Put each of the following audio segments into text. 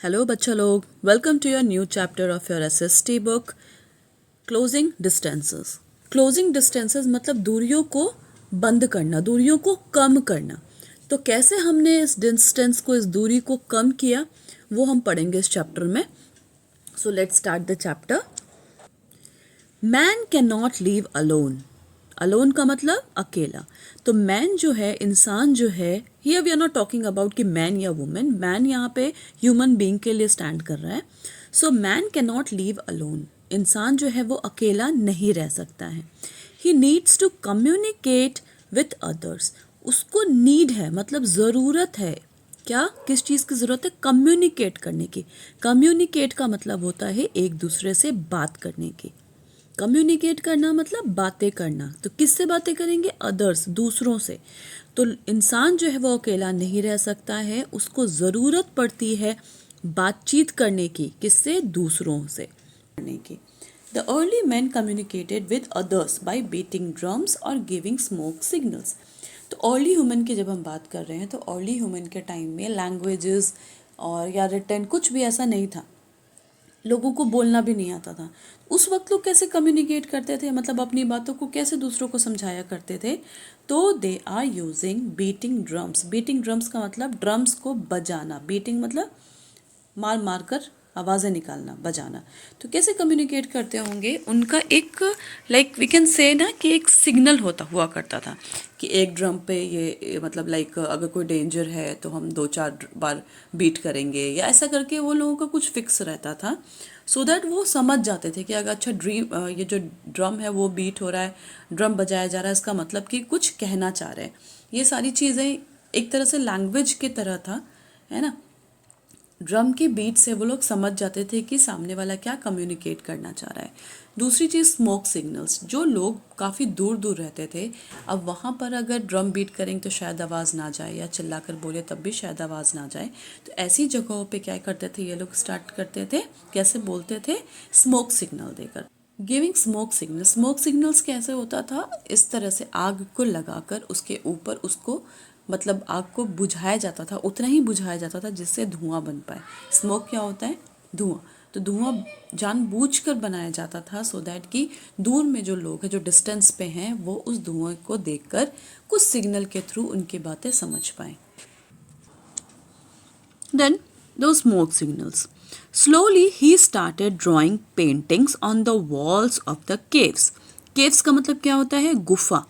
Hello बच्चा लोग, welcome to your new chapter of your SST book closing distances. Closing distances मतलब दूरियों को बंद करना, दूरियों को कम करना। तो कैसे हमने इस डिस्टेंस को, इस दूरी को कम किया, वो हम पढ़ेंगे इस चैप्टर में। So let's start the chapter. Man can not live alone. Alone का मतलब अकेला। तो मैन जो है, इंसान जो है, here we are not talking about कि मैन या वुमेन, मैन यहाँ पे ह्यूमन बीइंग के लिए स्टैंड कर रहा है। So man can not live alone. इंसान जो है वो अकेला नहीं रह सकता है। He needs to communicate with others. उसको नीड है, मतलब ज़रूरत है। क्या, किस चीज़ की ज़रूरत है? कम्युनिकेट करने की। कम्युनिकेट का मतलब होता है एक दूसरे से बात करने की। कम्युनिकेट करना मतलब बातें करना। तो किससे बातें करेंगे? अदर्स, दूसरों से। तो इंसान जो है वो अकेला नहीं रह सकता है, उसको ज़रूरत पड़ती है बातचीत करने की। किससे? दूसरों से करने की। The early man communicated with others bye beating drums और गिविंग स्मोक सिग्नल्स। तो अर्ली ह्यूमन की जब हम बात कर रहे हैं, तो अर्ली ह्यूमन के टाइम में लैंग्वेजेस और या रिटर्न कुछ भी ऐसा नहीं था। लोगों को बोलना भी नहीं आता था। उस वक्त लोग कैसे कम्युनिकेट करते थे, मतलब अपनी बातों को कैसे दूसरों को समझाया करते थे? तो they are using beating drums. Beating drums का मतलब ड्रम्स को बजाना। बीटिंग मतलब मार मार कर आवाज़ें निकालना, बजाना। तो कैसे कम्युनिकेट करते होंगे? उनका एक लाइक वी कैन से ना कि एक सिग्नल होता हुआ करता था कि एक ड्रम पे ये मतलब लाइक अगर कोई डेंजर है तो हम 2-4 बार बीट करेंगे, या ऐसा करके वो लोगों का कुछ फिक्स रहता था। सो दैट वो समझ जाते थे कि अगर अच्छा ये जो ड्रम है वो बीट हो रहा है, ड्रम बजाया जा रहा है, इसका मतलब कि कुछ कहना चाह रहे हैं। ये सारी चीज़ें एक तरह से लैंग्वेज की तरह था, है ना। ड्रम की बीट से वो लोग समझ जाते थे कि सामने वाला क्या कम्युनिकेट करना चाह रहा है। दूसरी चीज़ स्मोक सिग्नल्स। जो लोग काफ़ी दूर दूर रहते थे, अब वहाँ पर अगर ड्रम बीट करेंगे तो शायद आवाज़ ना जाए, या चिल्लाकर बोले तब भी शायद आवाज़ ना जाए। तो ऐसी जगहों पे क्या करते थे ये लोग? स्टार्ट करते थे, कैसे बोलते थे? स्मोक सिग्नल देकर। Giving smoke signal. Smoke signals कैसे होता था? इस तरह से आग को लगाकर उसके ऊपर उसको मतलब आग को बुझाया जाता था, उतना ही बुझाया जाता था जिससे धुआं बन पाए। स्मोक क्या होता है? धुआं। तो धुआं जानबूझकर बनाया जाता था सो दैट कि दूर में जो लोग हैं, जो डिस्टेंस पे हैं, वो उस धुआं को देखकर कुछ सिग्नल के थ्रू उनकी बातें समझ पाएं। Then those smoke signals. Slowly he started drawing paintings on the walls of the caves. Caves का मतलब क्या होता है? गुफा।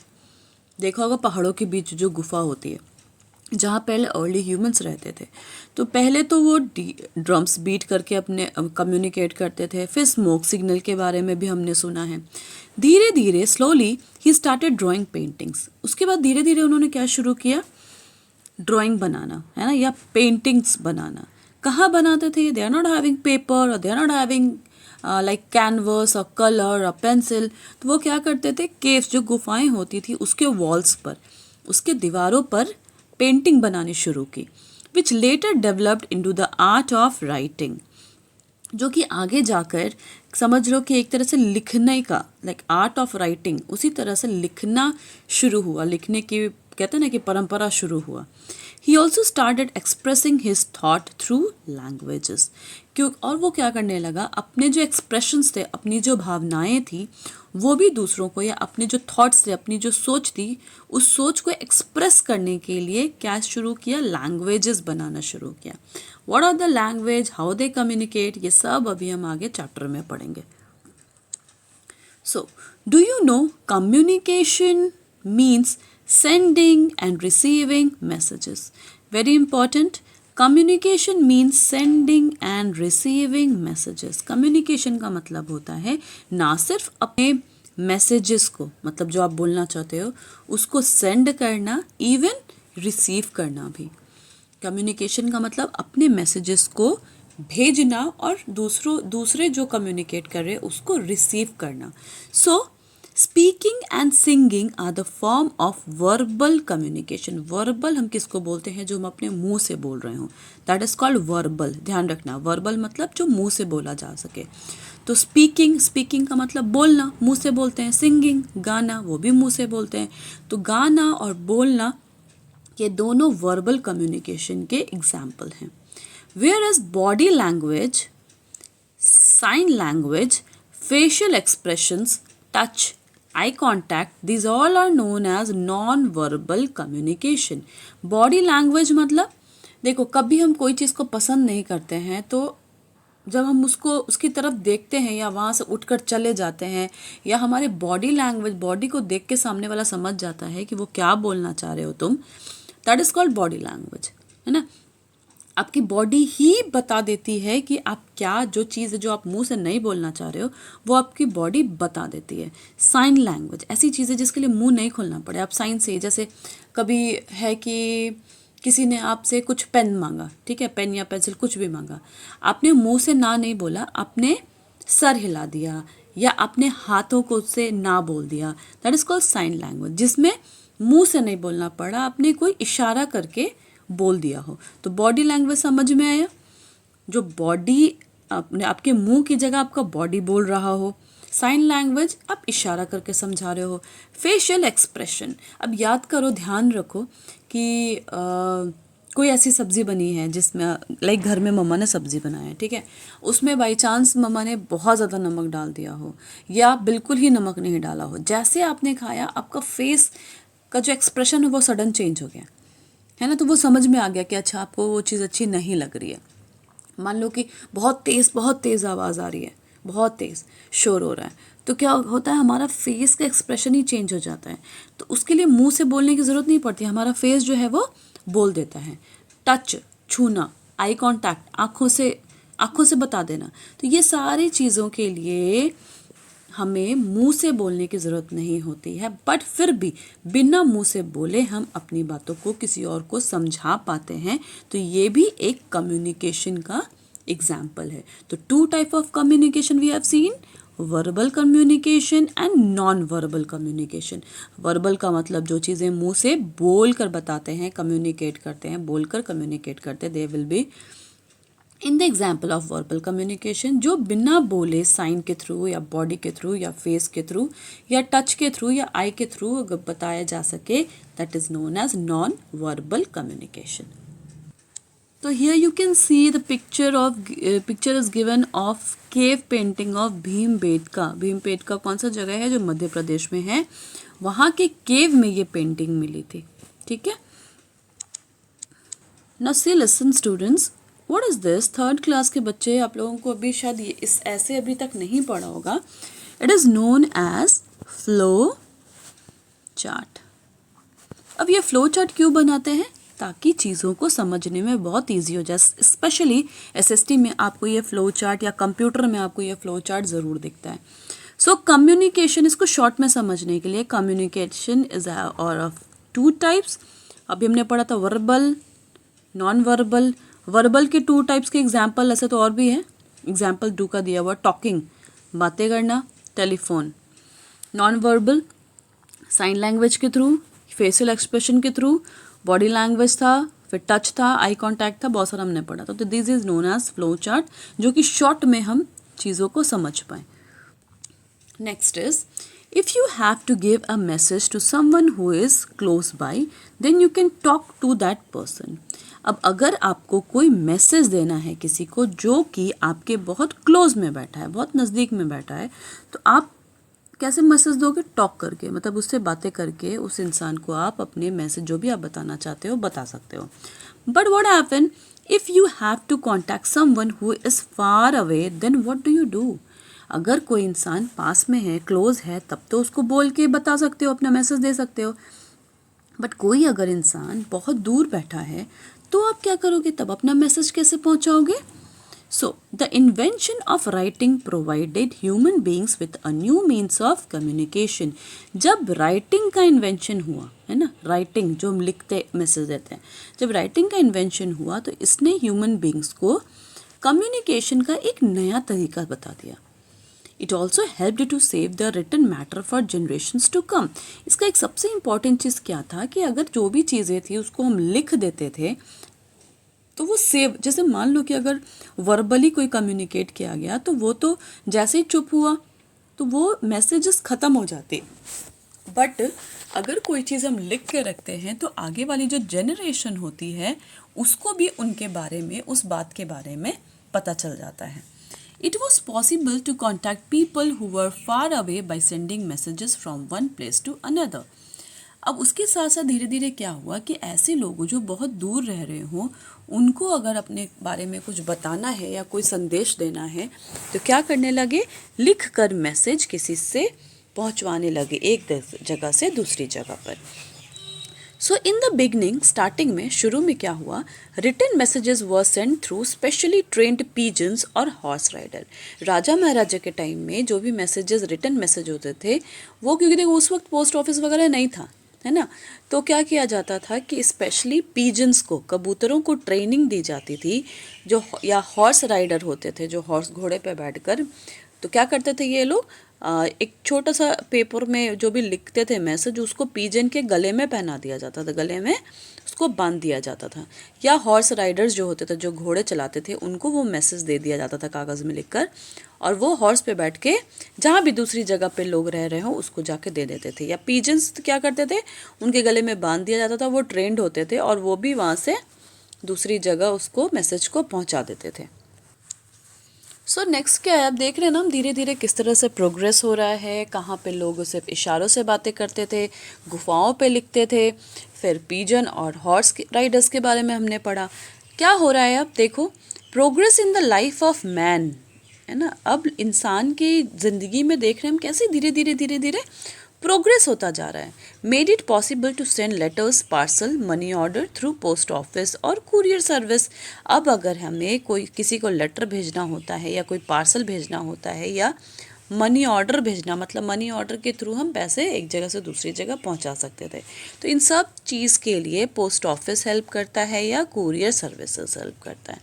देखा होगा पहाड़ों के बीच जो गुफा होती है, जहाँ पहले अर्ली ह्यूमंस रहते थे। तो पहले तो वो ड्रम्स बीट करके अपने कम्युनिकेट करते थे। फिर स्मोक सिग्नल के बारे में भी हमने सुना है। धीरे धीरे slowly he started drawing paintings. उसके बाद धीरे धीरे उन्होंने क्या शुरू किया? ड्राइंग बनाना, है ना, या पेंटिंग्स बनाना। कहाँ बनाते थे? They are not having paper और they are not having like canvas और कलर और पेंसिल। तो वो क्या करते थे? केव्स, जो गुफाएं होती थी, उसके वॉल्स पर, उसके दीवारों पर पेंटिंग बनानी शुरू की, which later developed into the art of writing. जो कि आगे जाकर समझ लो कि एक तरह से लिखने का, लाइक आर्ट ऑफ राइटिंग, उसी तरह से लिखना शुरू हुआ, लिखने की कहते हैं ना कि परंपरा शुरू हुआ। He also started expressing his thought through languages. क्यों? और वो क्या करने लगा? अपने जो एक्सप्रेशंस थे, अपनी जो भावनाएं थी, वो भी दूसरों को, या अपने जो थॉट्स थे, अपनी जो सोच थी, उस सोच को एक्सप्रेस करने के लिए क्या शुरू किया? लैंग्वेजेस बनाना शुरू किया। What are the language, how they communicate, ये सब अभी हम आगे चैप्टर में पढ़ेंगे। So do you know communication means sending and receiving messages. Very important. Communication means sending and receiving messages. Communication का मतलब होता है ना सिर्फ अपने मैसेजेस को, मतलब जो आप बोलना चाहते हो, उसको सेंड करना, इवन रिसीव करना भी। कम्युनिकेशन का मतलब अपने मैसेजेस को भेजना और दूसरे जो कम्युनिकेट कर रहे हैं उसको रिसीव करना। So speaking and singing are the form of verbal communication. Verbal हम किसको बोलते हैं? जो हम अपने मुंह से बोल रहे हो, दैट इज कॉल्ड वर्बल। ध्यान रखना, वर्बल मतलब जो मुंह से बोला जा सके। तो स्पीकिंग का मतलब बोलना, मुंह से बोलते हैं। सिंगिंग, गाना, वो भी मुंह से बोलते हैं। तो गाना और बोलना, ये दोनों वर्बल कम्युनिकेशन के एग्जाम्पल हैं। Whereas body language, sign language, facial expressions, touch, eye contact, these all are known as non-verbal communication. Body language मतलब देखो, कभी हम कोई चीज़ को पसंद नहीं करते हैं तो जब हम उसको उसकी तरफ देखते हैं या वहाँ से उठकर चले जाते हैं, या हमारे बॉडी लैंग्वेज, बॉडी को देख के सामने वाला समझ जाता है कि वो क्या बोलना चाह रहे हो तुम, that is called body language, है ना। आपकी बॉडी ही बता देती है कि आप क्या, जो चीज़ जो आप मुंह से नहीं बोलना चाह रहे हो वो आपकी बॉडी बता देती है। साइन लैंग्वेज ऐसी चीज़ है जिसके लिए मुंह नहीं खोलना पड़े, आप साइन से, जैसे कभी है कि किसी ने आपसे कुछ पेन मांगा, ठीक है, पेन या पेंसिल कुछ भी मांगा, आपने मुंह से ना नहीं बोला, आपने सर हिला दिया या अपने हाथों को से ना बोल दिया, that is called sign language, जिसमें मुंह से नहीं बोलना पड़ा, आपने कोई इशारा करके बोल दिया हो। तो बॉडी लैंग्वेज समझ में आया, जो बॉडी अपने आपके मुंह की जगह आपका बॉडी बोल रहा हो। साइन लैंग्वेज आप इशारा करके समझा रहे हो। फेशियल एक्सप्रेशन, अब याद करो, ध्यान रखो कि कोई ऐसी सब्ज़ी बनी है जिसमें लाइक घर में मम्मा ने सब्ज़ी बनाया है, ठीक है, उसमें बाई चांस मम्मा ने बहुत ज़्यादा नमक डाल दिया हो या बिल्कुल ही नमक नहीं डाला हो, जैसे आपने खाया आपका फेस का जो एक्सप्रेशन है वो सडन चेंज हो गया, है ना। तो वो समझ में आ गया कि अच्छा आपको वो चीज़ अच्छी नहीं लग रही है। मान लो कि बहुत तेज़ आवाज़ आ रही है, बहुत तेज़ शोर हो रहा है, तो क्या होता है, हमारा फेस का एक्सप्रेशन ही चेंज हो जाता है। तो उसके लिए मुंह से बोलने की ज़रूरत नहीं पड़ती, हमारा फेस जो है वो बोल देता है। टच, छूना, आई कांटेक्ट, आँखों से बता देना, तो ये सारी चीज़ों के लिए हमें मुंह से बोलने की ज़रूरत नहीं होती है, बट फिर भी बिना मुंह से बोले हम अपनी बातों को किसी और को समझा पाते हैं, तो ये भी एक कम्युनिकेशन का एग्जाम्पल है। तो 2 type of communication we have seen, verbal communication and non verbal communication. Verbal का मतलब जो चीज़ें मुंह से बोल कर बताते हैं, कम्युनिकेट करते हैं, बोलकर कम्युनिकेट करते हैं, they will be in the example of verbal communication. जो बिना बोले साइन के थ्रू या बॉडी के थ्रू या फेस के थ्रू या टच के थ्रू या आई के थ्रू अगर बताया जा सके, that is known as non verbal communication. तो here you can see the picture is given of cave painting of Bhimbetka. Bhimbetka कौन सा जगह है, जो मध्य प्रदेश में है, वहाँ के केव में ये पेंटिंग मिली थी, ठीक है। Now see listen students, what is this. 3rd class के बच्चे, आप लोगों को अभी शायद ये इस ऐसे अभी तक नहीं पढ़ा होगा। It is known as flow chart. अब ये फ्लो चार्ट क्यों बनाते हैं, ताकि चीज़ों को समझने में बहुत ईजी हो जाए। स्पेशली SST में आपको ये फ्लो चार्ट या कंप्यूटर में आपको ये फ्लो चार्ट ज़रूर दिखता है। सो कम्युनिकेशन, इसको शॉर्ट में समझने के लिए, कम्युनिकेशन इज और ऑफ 2 टाइप्स। अभी हमने पढ़ा था वर्बल, नॉन वर्बल। वर्बल के 2 टाइप्स के एग्जाम्पल ऐसे तो और भी हैं, एग्जाम्पल 2 का दिया हुआ, टॉकिंग, बातें करना, telephone. Non verbal, sign language के थ्रू, फेशियल एक्सप्रेशन के थ्रू, बॉडी लैंग्वेज था, फिर टच था, आई कांटेक्ट था, बहुत सारा हमने पढ़ा था। तो this is known as flow chart, जो कि शॉर्ट में हम चीज़ों को समझ पाएँ। Next is, if you have to give a message to someone who is close by, then you can talk to that person. अब अगर आपको कोई मैसेज देना है किसी को जो कि आपके बहुत क्लोज में बैठा है, बहुत नज़दीक में बैठा है, तो आप कैसे मैसेज दोगे, टॉक करके, मतलब उससे बातें करके उस इंसान को आप अपने मैसेज जो भी आप बताना चाहते हो बता सकते हो। But what happen if you have to contact someone who is far away, then what do you do. अगर कोई इंसान पास में है, क्लोज है, तब तो उसको बोल के बता सकते हो, अपना मैसेज दे सकते हो। बट कोई अगर इंसान बहुत दूर बैठा है तो आप क्या करोगे, तब अपना मैसेज कैसे पहुंचाओगे। So the invention of writing provided human beings with a new means of communication. जब राइटिंग का इन्वेंशन हुआ, है ना, राइटिंग जो हम लिखते मैसेज देते हैं, जब राइटिंग का इन्वेंशन हुआ तो इसने ह्यूमन बींग्स को कम्युनिकेशन का एक नया तरीका बता दिया। It also helped to save the written matter for generations to come. इसका एक सबसे इम्पॉर्टेंट चीज़ क्या था कि अगर जो भी चीज़ें थी उसको हम लिख देते थे तो वो सेव, जैसे मान लो कि अगर वर्बली कोई कम्युनिकेट किया गया तो वो तो जैसे ही चुप हुआ तो वो मैसेजेस ख़त्म हो जाते। बट अगर कोई चीज़ हम लिख के रखते हैं तो आगे वाली जो जनरेशन होती है उसको भी उनके बारे में, उस बात के बारे में पता चल जाता है। It was possible to contact people who were far away by sending messages from one place to another. अब उसके साथ साथ धीरे धीरे क्या हुआ कि ऐसे लोग जो बहुत दूर रह रहे हों, उनको अगर अपने बारे में कुछ बताना है या कोई संदेश देना है तो क्या करने लगे, लिख कर मैसेज किसी से पहुंचवाने लगे, एक जगह से दूसरी जगह पर। So in the beginning, starting में, शुरू में क्या हुआ, written messages were sent through specially trained pigeons और हॉर्स राइडर। राजा महाराजा के टाइम में जो भी मैसेजेस, रिटन मैसेज होते थे वो, क्योंकि देखो उस वक्त पोस्ट ऑफिस वगैरह नहीं था, है ना, तो क्या किया जाता था कि स्पेशली पीजन्स को, कबूतरों को ट्रेनिंग दी जाती थी, जो या हॉर्स राइडर होते थे, जो हॉर्स, घोड़े पे बैठकर, तो क्या करते थे ये लोग, एक छोटा सा पेपर में जो भी लिखते थे मैसेज, उसको पीजन के गले में पहना दिया जाता था, गले में उसको बांध दिया जाता था। या हॉर्स राइडर्स जो होते थे, जो घोड़े चलाते थे, उनको वो मैसेज दे दिया जाता था कागज़ में लिखकर, और वो हॉर्स पे बैठ के जहाँ भी दूसरी जगह पे लोग रह रहे हो उसको जाके दे देते थे। या पीजन्स क्या करते थे, उनके गले में बांध दिया जाता था, वो ट्रेंड होते थे और वो भी वहाँ से दूसरी जगह उसको, मैसेज को पहुँचा देते थे। सो नेक्स्ट क्या है, आप देख रहे हैं ना हम धीरे धीरे किस तरह से प्रोग्रेस हो रहा है। कहाँ पे लोग सिर्फ इशारों से बातें करते थे, गुफाओं पे लिखते थे, फिर पीजन और हॉर्स राइडर्स के बारे में हमने पढ़ा। क्या हो रहा है अब देखो, progress in the life of man, है ना। अब इंसान की ज़िंदगी में देख रहे हैं हम कैसे धीरे धीरे प्रोग्रेस होता जा रहा है। Made it possible to send letters, parcel, money order through post office और कुरियर सर्विस। अब अगर हमें कोई, किसी को लेटर भेजना होता है या कोई पार्सल भेजना होता है या मनी ऑर्डर भेजना, मतलब मनी ऑर्डर के थ्रू हम पैसे एक जगह से दूसरी जगह पहुंचा सकते थे, तो इन सब चीज़ के लिए पोस्ट ऑफिस हेल्प करता है या कुरियर सर्विसेज हेल्प करता है।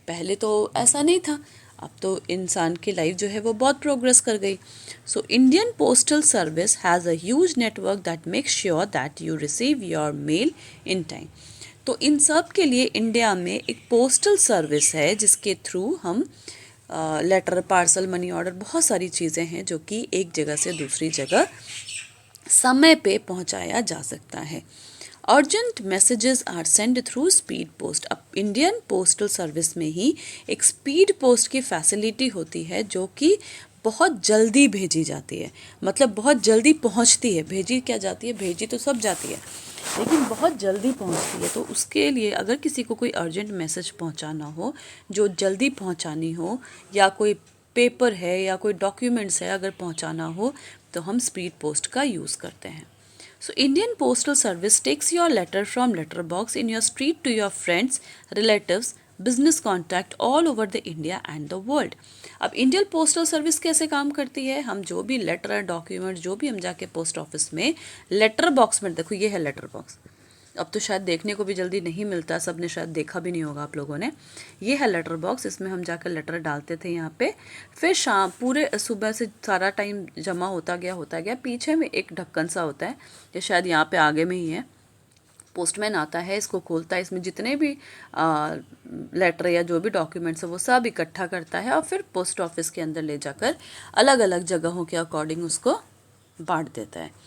पहले तो ऐसा नहीं था, अब तो इंसान की लाइफ जो है वो बहुत प्रोग्रेस कर गई। So Indian postal service has a huge network that makes sure that you receive your mail in time. तो इन सब के लिए इंडिया में एक पोस्टल सर्विस है जिसके थ्रू हम लेटर, पार्सल, मनी ऑर्डर, बहुत सारी चीज़ें हैं जो कि एक जगह से दूसरी जगह समय पे पहुंचाया जा सकता है। Urgent messages are send through speed post. अब इंडियन पोस्टल सर्विस में ही एक स्पीड पोस्ट की फैसिलिटी होती है जो कि बहुत जल्दी भेजी जाती है, मतलब बहुत जल्दी पहुंचती है। भेजी क्या जाती है, भेजी तो सब जाती है लेकिन बहुत जल्दी पहुंचती है। तो उसके लिए अगर किसी को कोई अर्जेंट मैसेज पहुंचाना हो, जो जल्दी पहुंचानी हो, या कोई पेपर है या कोई डॉक्यूमेंट्स है अगर पहुंचाना हो, तो हम स्पीड पोस्ट का यूज़ करते हैं। So Indian Postal Service takes your letter from letter box in your street to your friends, relatives, business contact all over the India and the world. अब इंडियन पोस्टल सर्विस कैसे काम करती है, हम जो भी लेटर, डॉक्यूमेंट, जो भी हम जाके पोस्ट ऑफिस में लेटर बॉक्स में, देखो ये है लेटर बॉक्स, अब तो शायद देखने को भी जल्दी नहीं मिलता, सब ने शायद देखा भी नहीं होगा आप लोगों ने। ये है लेटर बॉक्स, इसमें हम जाकर लेटर डालते थे यहाँ पे, फिर शाम, पूरे सुबह से सारा टाइम जमा होता गया। पीछे में एक ढक्कन सा होता है, ये शायद यहाँ पे आगे में ही है, पोस्टमैन आता है, इसको खोलता है, इसमें जितने भी लेटर या जो भी डॉक्यूमेंट्स है वो सब इकट्ठा करता है और फिर पोस्ट ऑफिस के अंदर ले जाकर अलग अलग जगहों के अकॉर्डिंग उसको बांट देता है।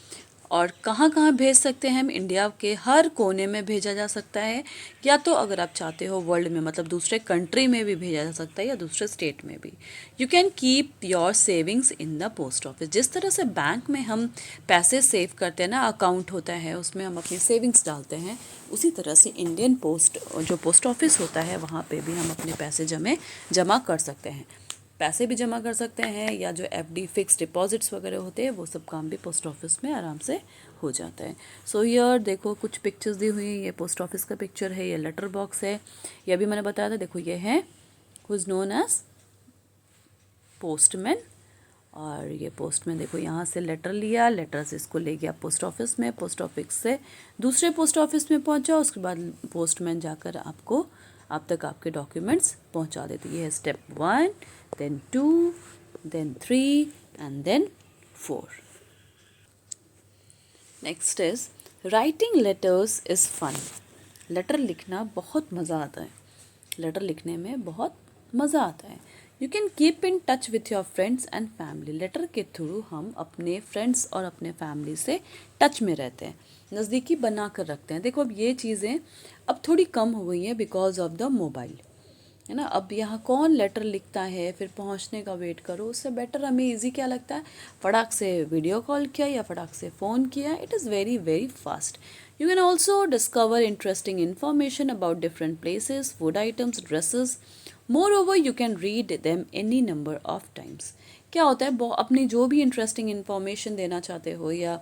और कहाँ कहाँ भेज सकते हैं हम, इंडिया के हर कोने में भेजा जा सकता है, या तो अगर आप चाहते हो वर्ल्ड में, मतलब दूसरे कंट्री में भी भेजा जा सकता है या दूसरे स्टेट में भी। You can keep your savings in the post office. जिस तरह से बैंक में हम पैसे सेव करते हैं ना, अकाउंट होता है उसमें हम अपनी सेविंग्स डालते हैं, उसी तरह से इंडियन पोस्ट, जो पोस्ट ऑफिस होता है, वहाँ पर भी हम अपने पैसे जमा कर सकते हैं। पैसे भी जमा कर सकते हैं, या जो एफडी, फिक्स डिपॉजिट्स वगैरह होते हैं, वो सब काम भी पोस्ट ऑफिस में आराम से हो जाता है। सो हियर देखो कुछ पिक्चर्स दी हुई हैं, ये पोस्ट ऑफिस का पिक्चर है, ये लेटर बॉक्स है, ये भी मैंने बताया था, देखो ये है who is known as postman, और ये पोस्टमैन देखो यहाँ से लेटर लिया, लेटर से इसको ले गया पोस्ट ऑफिस में, पोस्ट ऑफिस से दूसरे पोस्ट ऑफिस में पहुँचा, उसके बाद पोस्टमैन जाकर आपको, आप तक आपके डॉक्यूमेंट्स पहुँचा देती है। Step 1, then 2, then 3 and then 4. Next is writing letters is fun. Letter लिखना बहुत मज़ा आता है, लेटर लिखने में बहुत मज़ा आता है। You can keep in touch with your friends and family. Letter के थ्रू हम अपने फ्रेंड्स और अपने फैमिली से टच में रहते हैं, नज़दीकी बना कर रखते हैं। देखो अब ये चीज़ें अब थोड़ी कम हो गई हैं बिकॉज ऑफ द मोबाइल, है ना। अब यहाँ कौन लेटर लिखता है फिर पहुँचने का वेट करो, उससे बेटर हमें इजी क्या लगता है, फटाक से वीडियो कॉल किया या फटाक से फ़ोन किया। It is very very fast. You can also discover interesting information about different places, food items, dresses. More over you can read them any number of times. क्या होता है, अपनी जो भी इंटरेस्टिंग इन्फॉर्मेशन देना चाहते हो या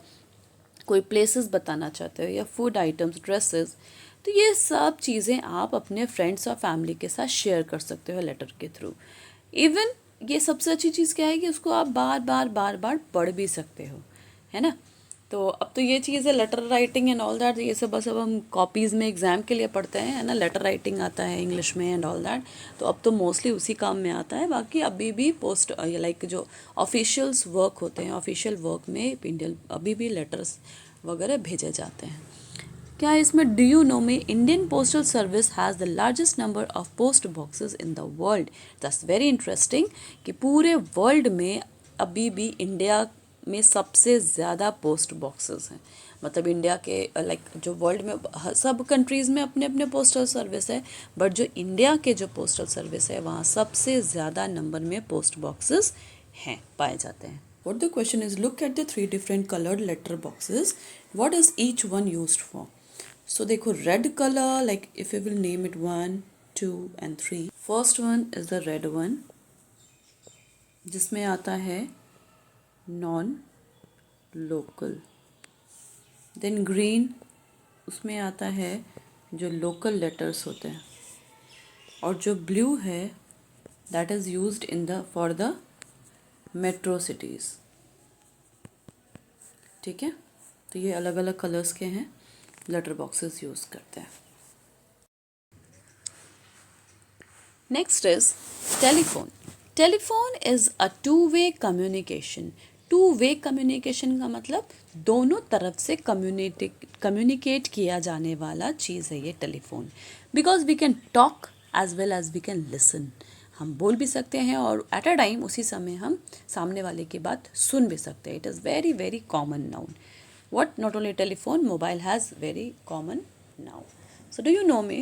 कोई प्लेसेस बताना चाहते हो या फूड आइटम्स, ड्रेसेस, तो ये सब चीज़ें आप अपने फ्रेंड्स और फैमिली के साथ शेयर कर सकते हो लेटर के थ्रू। इवन ये सबसे अच्छी चीज़ क्या है कि उसको आप बार बार पढ़ भी सकते हो, है ना। तो अब तो ये चीज़ है letter writing and all that, ये सब बस अब हम कॉपीज़ में एग्ज़ाम के लिए पढ़ते हैं, है ना। लेटर राइटिंग आता है इंग्लिश में एंड ऑल दैट, तो अब तो मोस्टली उसी काम में आता है। बाकी अभी भी पोस्ट लाइक जो ऑफिशियल्स वर्क होते हैं, ऑफिशियल वर्क में इंडियन अभी भी लेटर्स वगैरह भेजे जाते हैं। क्या है इसमें, डू यू नो में Indian postal service has the largest number of post boxes in the world. That's very interesting कि पूरे वर्ल्ड में अभी भी इंडिया में सबसे ज़्यादा पोस्ट बॉक्सेस हैं। मतलब इंडिया के लाइक जो वर्ल्ड में सब कंट्रीज़ में अपने अपने पोस्टल सर्विस है, बट जो इंडिया के जो पोस्टल सर्विस है वहाँ सबसे ज़्यादा नंबर में पोस्ट बॉक्सेस हैं, पाए जाते हैं। What the question is, look at the three different colored letter boxes. What is each one used for? So देखो red color, like if you will name it 1, 2 and 3. First one is the red one, जिसमें आता है non local. Then green, उसमें आता है जो local letters होते हैं, और जो blue है that is used in the for the metro cities. ठीक है, तो ये अलग अलग कलर्स के हैं, लेटर बॉक्सेस यूज़ करते हैं। Next is telephone. Telephone is a two way communication. Two way communication का मतलब दोनों तरफ से कम्युनिकेट किया जाने वाला चीज़ है ये telephone. Because we can talk as well as we can listen. हम बोल भी सकते हैं और एट अ टाइम उसी समय हम सामने वाले की बात सुन भी सकते हैं। It is very very common noun. What not only telephone, mobile has very common now. So do you know me?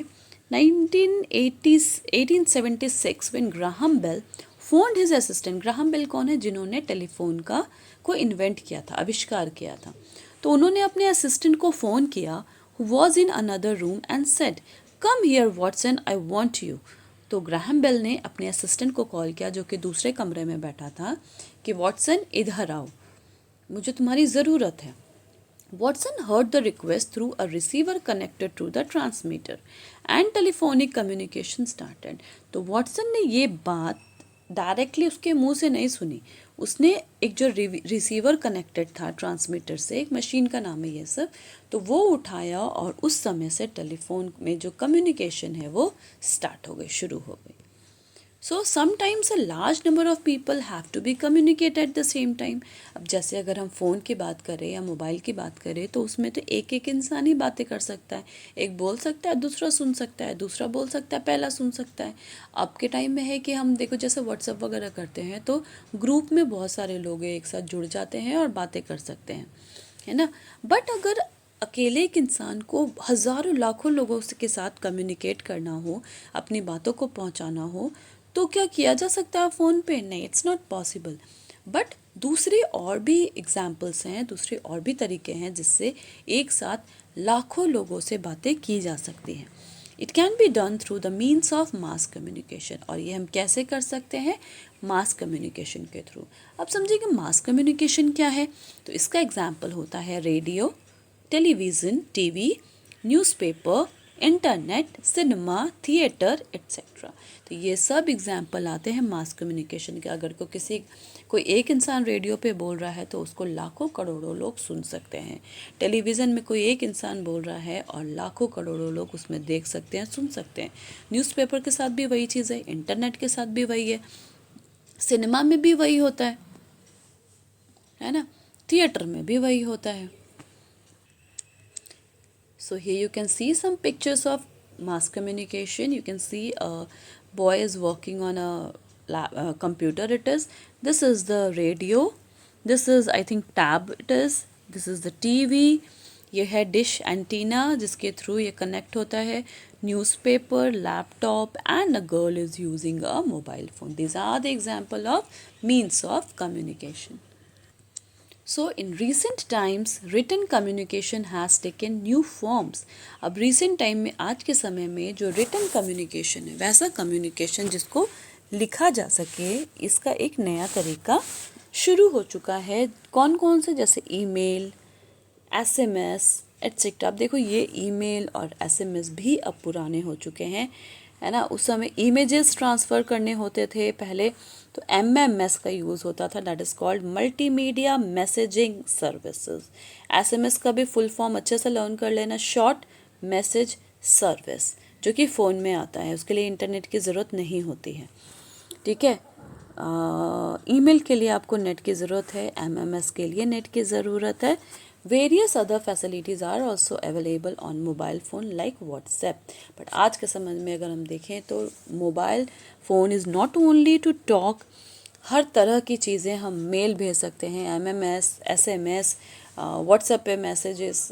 1876 when Graham Bell phoned his assistant. Graham Bell कौन है, जिन्होंने टेलीफोन का को इन्वेंट किया था, आविष्कार किया था। तो उन्होंने अपने असिस्टेंट को फ़ोन किया, who was in another room and said, come here Watson, I want you. तो ग्राहम बेल ने अपने असिस्टेंट को कॉल किया जो कि दूसरे कमरे में बैठा था कि वॉटसन इधर आओ, मुझे तुम्हारी ज़रूरत है। Watson heard the request through a receiver connected to the transmitter and telephonic communication started. तो वॉटसन ने ये बात डायरेक्टली उसके मुंह से नहीं सुनी, उसने एक जो रिसीवर कनेक्टेड था ट्रांसमीटर से, एक मशीन का नाम है ये सब, तो वो उठाया और उस समय से टेलीफोन में जो कम्युनिकेशन है वो स्टार्ट हो गई, शुरू हो गई। So sometimes a large number of people have to be communicate at the same time. अब जैसे अगर हम फ़ोन की बात करें या मोबाइल की बात करें तो उसमें तो एक एक इंसान ही बातें कर सकता है। एक बोल सकता है, दूसरा सुन सकता है, दूसरा बोल सकता है, पहला सुन सकता है। अब के टाइम में है कि हम देखो जैसे व्हाट्सएप वगैरह करते हैं तो ग्रुप में बहुत सारे लोग एक साथ जुड़ जाते हैं और बातें कर सकते हैं, है ना। बट अगर अकेले एक इंसान को हज़ारों लाखों लोगों के साथ कम्युनिकेट करना हो, अपनी बातों को पहुंचाना हो, तो क्या किया जा सकता है फ़ोन पे? नहीं, इट्स नॉट पॉसिबल। बट दूसरी और भी एग्जाम्पल्स हैं, दूसरे और भी तरीके हैं जिससे एक साथ लाखों लोगों से बातें की जा सकती हैं। It can be done through the means of mass communication. और ये हम कैसे कर सकते हैं? मास कम्युनिकेशन के थ्रू। अब समझिए कि मास कम्युनिकेशन क्या है, तो इसका एग्जाम्पल होता है radio, television, TV, newspaper, internet, cinema, theatre etcetera. तो ये सब एग्जाम्पल आते हैं मास कम्युनिकेशन के। अगर कोई एक इंसान रेडियो पे बोल रहा है तो उसको लाखों करोड़ों लोग सुन सकते हैं। टेलीविज़न में कोई एक इंसान बोल रहा है और लाखों करोड़ों लोग उसमें देख सकते हैं, सुन सकते हैं। न्यूज़पेपर के साथ भी वही चीज़ है, इंटरनेट के साथ भी वही है, सिनेमा में भी वही होता है ना, थिएटर में भी वही होता है। So here you can see some pictures of mass communication. You can see a boy is walking on a computer it is. This is the radio. This is I think tab it is. This is the TV. ये है dish antenna जिसके थ्रू ये connect होता है. Newspaper, laptop and a girl is using a mobile phone. These are the example of means of communication. So in recent times written communication has taken new forms. अब recent time में आज के समय में जो written communication है वैसा communication जिसको लिखा जा सके इसका एक नया तरीका शुरू हो चुका है. कौन कौन से? जैसे ईमेल, SMS एट्सेट्रा. अब देखो ये ईमेल और SMS भी अब पुराने हो चुके हैं, है ना. उस समय इमेजेस ट्रांसफ़र करने होते थे पहले तो MMS का यूज़ होता था, that is called multimedia messaging services. SMS का भी फुल फॉर्म अच्छे से लर्न कर लेना, शॉर्ट मैसेज सर्विस, जो कि फ़ोन में आता है. उसके लिए इंटरनेट की ज़रूरत नहीं होती है, ठीक है. ईमेल के लिए आपको नेट की ज़रूरत है, MMS के लिए नेट की ज़रूरत है. Various other facilities are also available on mobile phone like WhatsApp. But आज के समय में अगर हम देखें तो mobile phone is not only to talk. हर तरह की चीज़ें हम मेल भेज सकते हैं, MMS, SMS, WhatsApp पे मैसेजेस,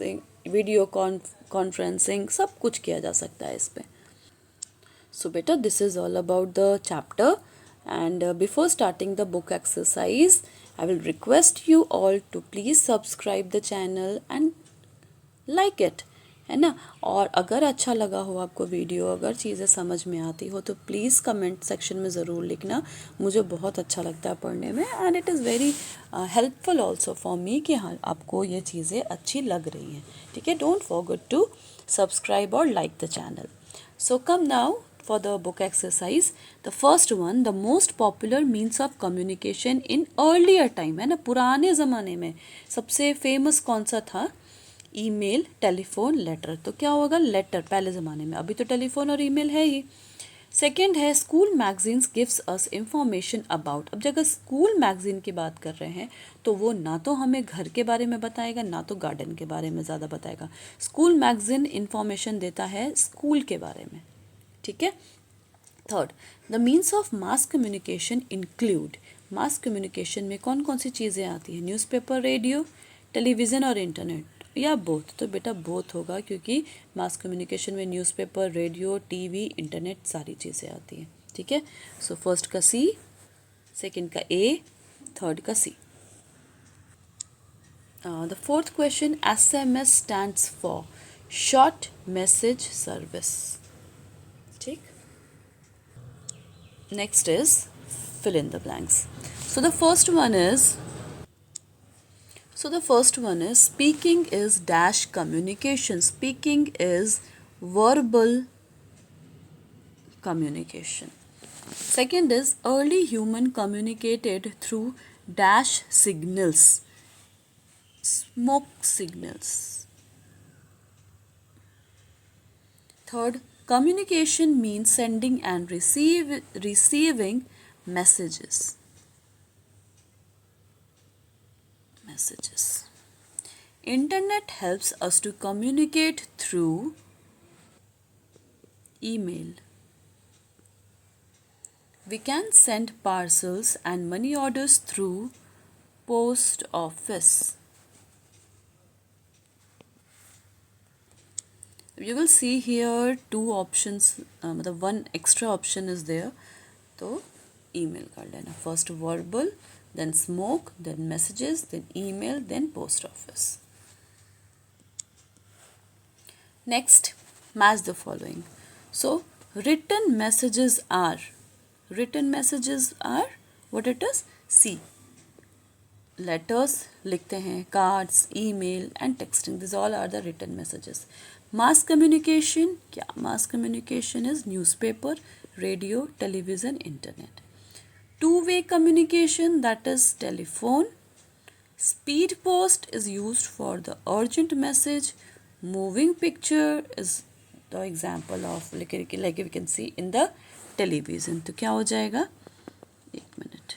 वीडियो कॉन्फ्रेंसिंग, सब कुछ किया जा सकता है इस पर. So beta, this is all about the chapter, and before starting the book exercise I will request you all to please subscribe the channel and like it, है ना. और अगर अच्छा लगा हो आपको वीडियो, अगर चीज़ें समझ में आती हो तो प्लीज़ कमेंट सेक्शन में ज़रूर लिखना. मुझे बहुत अच्छा लगता है पढ़ने में, and it is very helpful also for me कि हाँ आपको ये चीज़ें अच्छी लग रही हैं, ठीक है. डोंट फॉरगेट टू सब्सक्राइब और like the channel. So come now for the book exercise. The first one, the most popular means of communication in earlier time, है ना. पुराने ज़माने में सबसे फेमस कौन सा था? Email, telephone, letter. तो क्या होगा? लेटर पहले ज़माने में. अभी तो टेलीफोन और ईमेल है ही. सेकेंड है school magazines gives us information about. अब जगह स्कूल मैगजीन की बात कर रहे हैं तो वो ना तो हमें घर के बारे में बताएगा ना तो गार्डन के बारे में ज़्यादा बताएगा. स्कूल मैगजीन इंफॉर्मेशन देता है स्कूल के बारे में, ठीक है. Third, the means of mass communication include. Mass communication में कौन कौन सी चीज़ें आती हैं? न्यूज़पेपर, रेडियो, टेलीविज़न और इंटरनेट, या बोथ? तो बेटा बोथ होगा, क्योंकि मास कम्युनिकेशन में न्यूज़पेपर, रेडियो, टीवी, इंटरनेट सारी चीज़ें आती हैं, ठीक है. सो फर्स्ट का C, सेकंड का A, थर्ड का C. The fourth question, SMS stands for short message service, ठीक. Next is fill in the blanks. So the first one is speaking is dash communication. Speaking is verbal communication. Second is early human communicated through dash signals. Smoke signals. Third, communication means sending and receiving messages. Internet helps us to communicate through email. We can send parcels and money orders through post office. You will see here two options, one extra option is there. तो email कर लेना. First verbal, then smoke, then messages, then email, then post office. Next, match the following. So written messages are what it is? C. Letters लिखते हैं, cards, email and texting. These all are the written messages. Mass communication, क्या? Mass communication is newspaper, radio, television, internet. Two-way communication, that is telephone. Speed post is used for the urgent message. Moving picture is the example of like we can see in the television. तो क्या हो जाएगा? एक minute.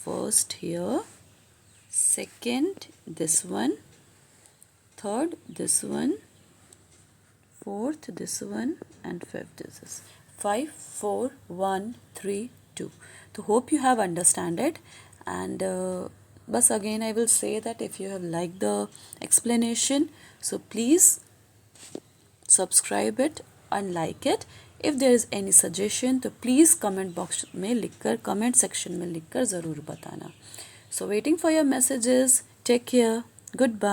First here, second this one, third this one, fourth this one, and fifth this is. 5 4 1 3 2. So hope you have understand it, and bus again I will say that if you have liked the explanation, so please subscribe it and like it. if there is any suggestion तो please comment box में लिखकर comment section में लिखकर ज़रूर बताना. So waiting for your messages. Take care. Goodbye.